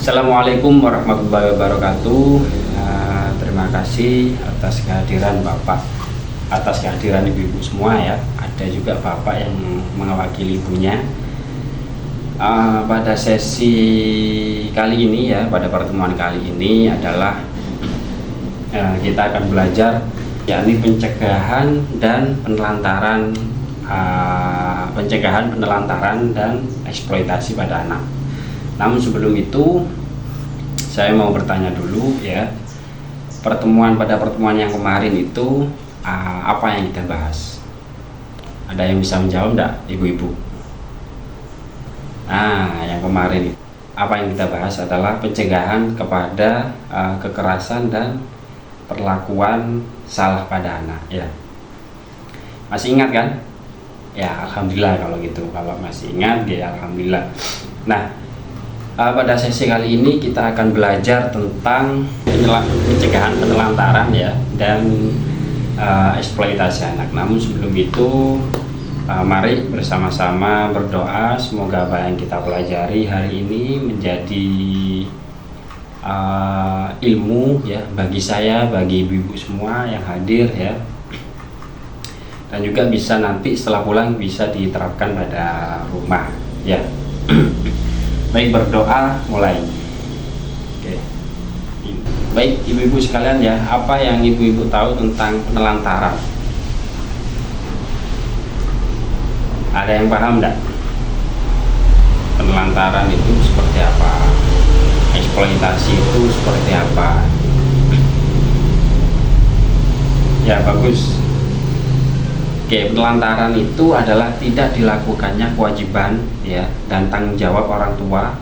Assalamualaikum warahmatullahi wabarakatuh. Terima kasih atas kehadiran Bapak, atas kehadiran ibu-ibu semua ya. Ada juga Bapak yang mewakili ibunya. Pada sesi kali ini ya, pada pertemuan kali ini adalah kita akan belajar yakni pencegahan dan penelantaran, dan eksploitasi pada anak. Namun sebelum itu saya mau bertanya dulu ya, pada pertemuan yang kemarin itu apa yang kita bahas? Ada yang bisa menjawab enggak, ibu-ibu? Yang kemarin itu apa yang kita bahas adalah pencegahan kepada kekerasan dan perlakuan salah pada anak ya. Masih ingat kan? Ya, alhamdulillah kalau gitu. Kalau masih ingat ya alhamdulillah. Nah, pada sesi kali ini kita akan belajar tentang pencegahan penelantaran ya dan eksploitasi anak. Namun sebelum itu mari bersama-sama berdoa semoga apa yang kita pelajari hari ini menjadi ilmu ya bagi saya, bagi ibu-ibu semua yang hadir ya, dan juga bisa nanti setelah pulang bisa diterapkan pada rumah ya. Baik, berdoa mulai. Oke. Baik ibu-ibu sekalian ya, apa yang ibu-ibu tahu tentang penelantaran? Ada yang paham enggak? Penelantaran itu seperti apa? Eksploitasi itu seperti apa? Ya, bagus. Oke, penelantaran itu adalah tidak dilakukannya kewajiban ya dan tanggung jawab orang tua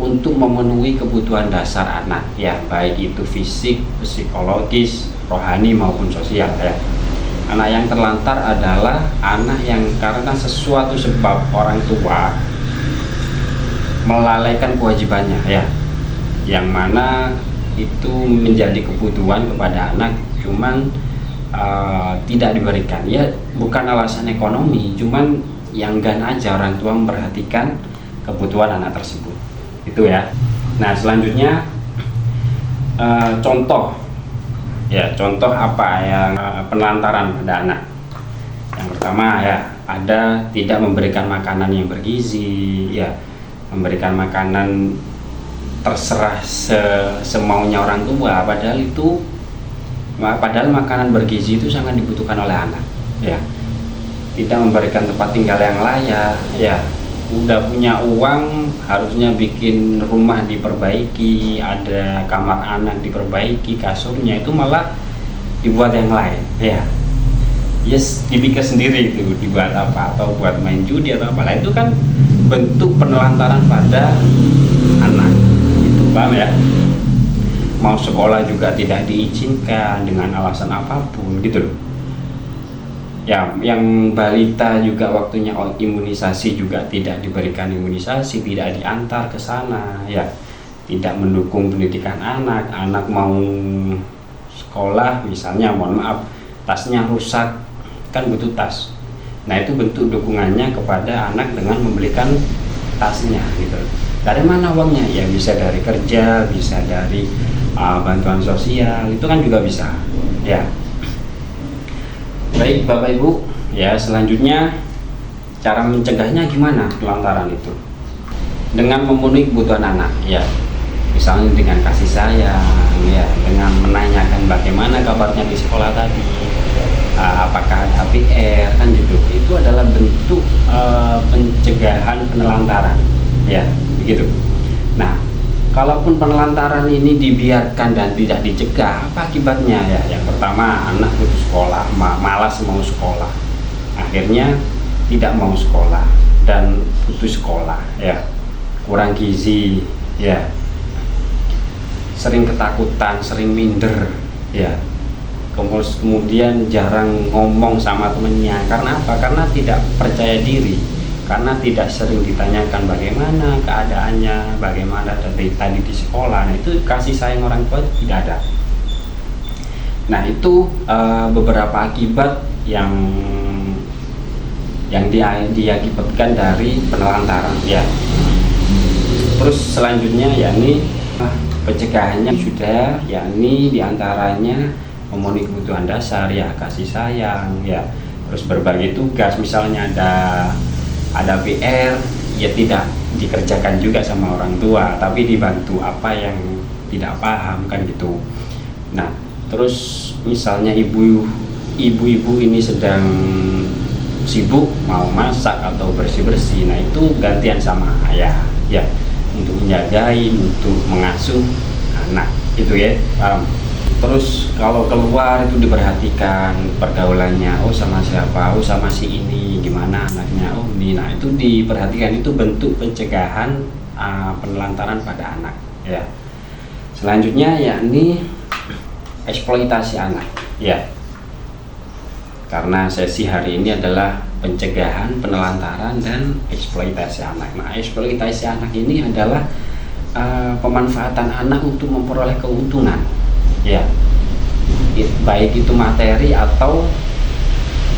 untuk memenuhi kebutuhan dasar anak ya, baik itu fisik, psikologis, rohani maupun sosial ya. Anak yang terlantar adalah anak yang karena sesuatu sebab orang tua melalaikan kewajibannya ya, yang mana itu menjadi kebutuhan kepada anak cuman tidak diberikan ya, bukan alasan ekonomi, cuman yang gan aja orang tua memperhatikan kebutuhan anak tersebut itu ya. Nah selanjutnya contoh apa yang penelantaran pada anak. Yang pertama ya, ada tidak memberikan makanan yang bergizi ya, memberikan makanan terserah semaunya orang tua, padahal makanan bergizi itu sangat dibutuhkan oleh anak ya. Tidak memberikan tempat tinggal yang layak ya, udah punya uang harusnya bikin rumah diperbaiki, ada kamar anak diperbaiki, kasurnya itu malah dibuat yang lain ya. Yes, dipikir sendiri itu dibuat apa, atau buat main judi atau apa, itu kan bentuk penelantaran pada anak itu, paham ya? Mau sekolah juga tidak diizinkan dengan alasan apapun gitu loh ya. Yang balita juga waktunya imunisasi juga tidak diberikan imunisasi, tidak diantar ke sana ya, tidak mendukung pendidikan anak. Anak mau sekolah misalnya, mohon maaf, tasnya rusak, kan butuh tas. Nah itu bentuk dukungannya kepada anak dengan membelikan tasnya gitu. Dari mana uangnya? Ya bisa dari kerja, bisa dari bantuan sosial, itu kan juga bisa ya. Baik Bapak Ibu ya, selanjutnya cara mencegahnya gimana penelantaran itu? Dengan memenuhi kebutuhan anak ya, misalnya dengan kasih sayang ya, dengan menanyakan bagaimana kabarnya di sekolah tadi, apakah ada PR kan gitu. Itu adalah bentuk pencegahan penelantaran ya, begitu. Nah, kalaupun penelantaran ini dibiarkan dan tidak dicegah, apa akibatnya ya? Yang pertama, anak putus sekolah, malas mau sekolah, akhirnya tidak mau sekolah dan putus sekolah ya, kurang gizi ya, sering ketakutan, sering minder ya, kemudian jarang ngomong sama temennya. Karena apa? Karena tidak percaya diri, karena tidak sering ditanyakan bagaimana keadaannya, bagaimana tadi di sekolah. Nah itu kasih sayang orang tua tidak ada. Nah itu beberapa akibat yang diakibatkan dari penelantaran ya. Terus selanjutnya yakni pencegahannya sudah, yakni diantaranya memenuhi kebutuhan dasar ya, kasih sayang ya, terus berbagi tugas, misalnya ada PR ya tidak dikerjakan juga sama orang tua, tapi dibantu apa yang tidak paham kan gitu. Nah terus misalnya ibu-ibu ini sedang sibuk mau masak atau bersih-bersih, nah itu gantian sama ayah ya, untuk menjagai, untuk mengasuh anak itu ya, paham. Terus kalau keluar itu diperhatikan pergaulannya, oh sama siapa, oh sama si ini, gimana anaknya, oh ini. Nah itu diperhatikan, itu bentuk pencegahan penelantaran pada anak ya. Selanjutnya yakni eksploitasi anak ya, karena sesi hari ini adalah pencegahan penelantaran dan eksploitasi anak. Nah eksploitasi anak ini adalah pemanfaatan anak untuk memperoleh keuntungan ya, baik itu materi atau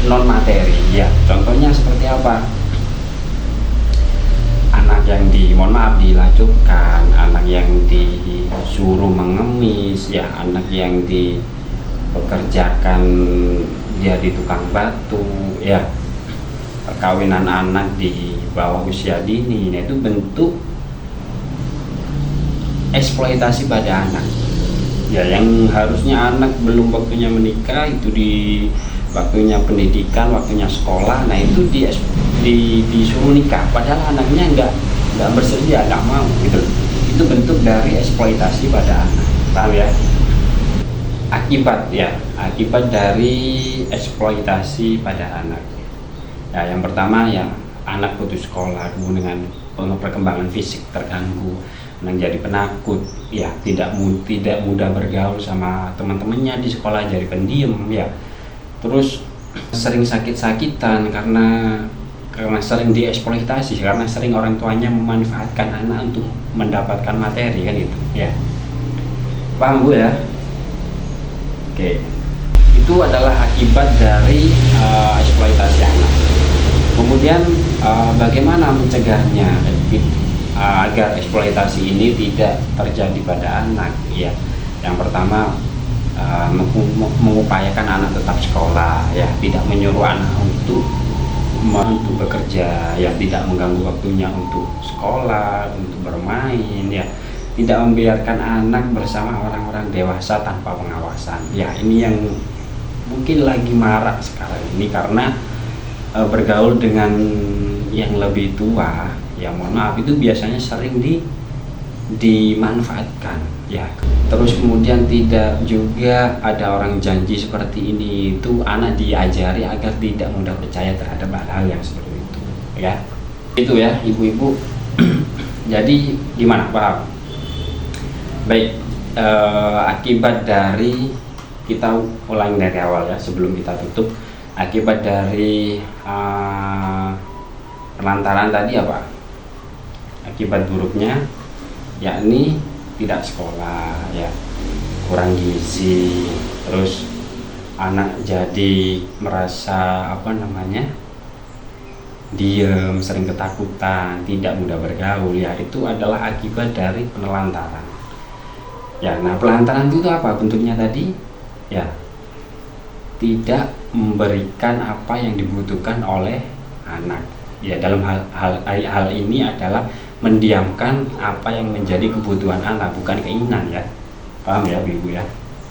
non materi ya. Contohnya seperti apa? Anak yang dilacurkan, anak yang disuruh mengemis ya, anak yang dipekerjakan dia di tukang batu ya, perkawinan anak di bawah usia dini. Nah itu bentuk eksploitasi pada anak ya, yang harusnya anak belum waktunya menikah, itu di waktunya pendidikan, waktunya sekolah, nah itu disuruh nikah padahal anaknya nggak bersedia, nggak mau gitu. Itu bentuk dari eksploitasi pada anak, paham ya? Akibat dari eksploitasi pada anak ya, yang pertama ya, anak putus sekolah dengan perkembangan fisik terganggu, menjadi penakut ya, tidak mudah bergaul sama teman-temannya di sekolah, jadi pendiam ya. Terus sering sakit-sakitan karena sering dieksploitasi, karena sering orang tuanya memanfaatkan anak untuk mendapatkan materi kan itu ya, paham Bu ya? Oke, itu adalah akibat dari eksploitasi anak. Kemudian bagaimana mencegahnya agar eksploitasi ini tidak terjadi pada anak ya? Yang pertama, mengupayakan anak tetap sekolah ya, tidak menyuruh anak untuk bekerja ya, tidak mengganggu waktunya untuk sekolah, untuk bermain ya, tidak membiarkan anak bersama orang-orang dewasa tanpa pengawasan ya. Ini yang mungkin lagi marak sekarang ini, karena bergaul dengan yang lebih tua ya, mohon maaf, itu biasanya sering dimanfaatkan ya. Terus kemudian tidak juga ada orang janji seperti ini, itu anak diajari agar tidak mudah percaya terhadap hal-hal yang seperti itu ya. Itu ya ibu-ibu. Jadi gimana, paham? Baik, akibat dari, kita ulangi dari awal ya sebelum kita tutup. Akibat dari penelantaran tadi apa? Akibat buruknya yakni tidak sekolah ya, kurang gizi, terus anak jadi merasa diem, sering ketakutan, tidak mudah bergaul ya. Itu adalah akibat dari penelantaran ya. Nah penelantaran itu apa bentuknya tadi ya? Tidak memberikan apa yang dibutuhkan oleh anak ya. Dalam hal ini adalah mendiamkan apa yang menjadi kebutuhan anak, bukan keinginan ya, paham ya ibu ya?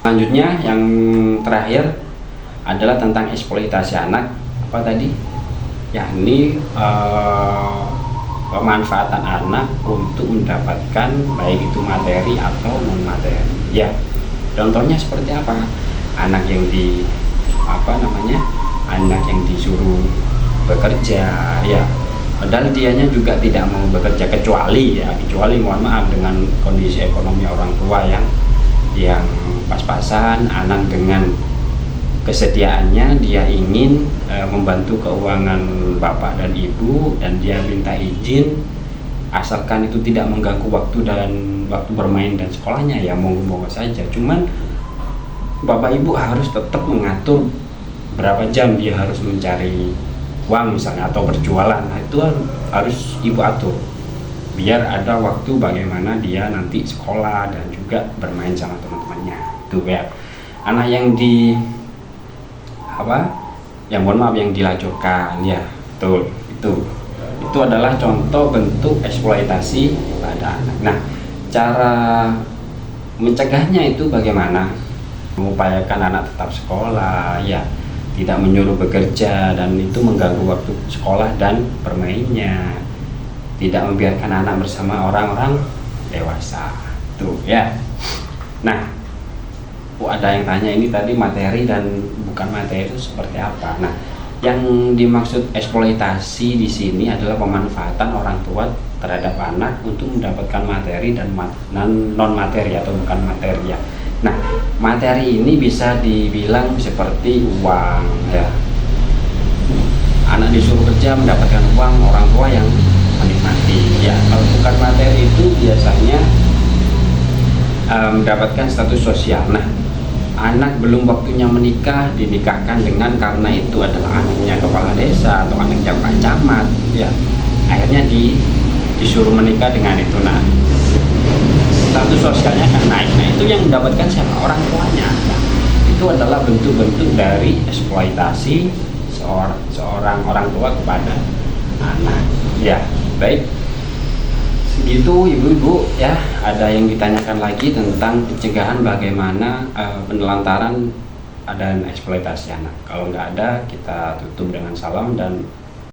Selanjutnya yang terakhir adalah tentang eksploitasi anak. Apa tadi? Yakni pemanfaatan anak untuk mendapatkan baik itu materi atau non materi ya. Contohnya seperti apa? Anak yang anak yang disuruh bekerja ya, padahal dianya juga tidak mau bekerja, kecuali mohon maaf dengan kondisi ekonomi orang tua yang pas-pasan, anak dengan kesediaannya dia ingin membantu keuangan bapak dan ibu, dan dia minta izin asalkan itu tidak mengganggu waktu bermain dan sekolahnya ya, monggo saja. Cuman bapak ibu harus tetap mengatur berapa jam dia harus mencari uang misalnya atau berjualan. Nah itu harus ibu atur biar ada waktu bagaimana dia nanti sekolah dan juga bermain sama teman-temannya. Tuh ya, anak yang mohon maaf, yang dilacurkan ya, betul, itu adalah contoh bentuk eksploitasi pada anak. Nah, cara mencegahnya itu bagaimana? Mengupayakan anak tetap sekolah ya, tidak menyuruh bekerja dan itu mengganggu waktu sekolah dan bermainnya, tidak membiarkan anak bersama orang-orang dewasa. Tuh ya. Nah, ada yang tanya ini tadi materi dan bukan materi itu seperti apa. Nah, yang dimaksud eksploitasi di sini adalah pemanfaatan orang tua terhadap anak untuk mendapatkan materi dan non materi atau bukan materi ya. Nah, materi ini bisa dibilang seperti uang ya. Anak disuruh kerja mendapatkan uang, orang tua yang menikmati ya. Kalau bukan materi itu biasanya mendapatkan status sosial. Nah, anak belum waktunya menikah dinikahkan dengan karena itu adalah anaknya kepala desa atau anaknya Pak Camat ya. Akhirnya disuruh menikah dengan itu. Nah, status sosialnya akan naik. Nah, itu yang mendapatkan siapa? Orang tuanya. Nah, itu adalah bentuk-bentuk dari eksploitasi seorang orang tua kepada anak. Ya, baik. Segitu ibu-ibu ya. Ada yang ditanyakan lagi tentang pencegahan bagaimana penelantaran dan eksploitasi anak. Kalau nggak ada, kita tutup dengan salam dan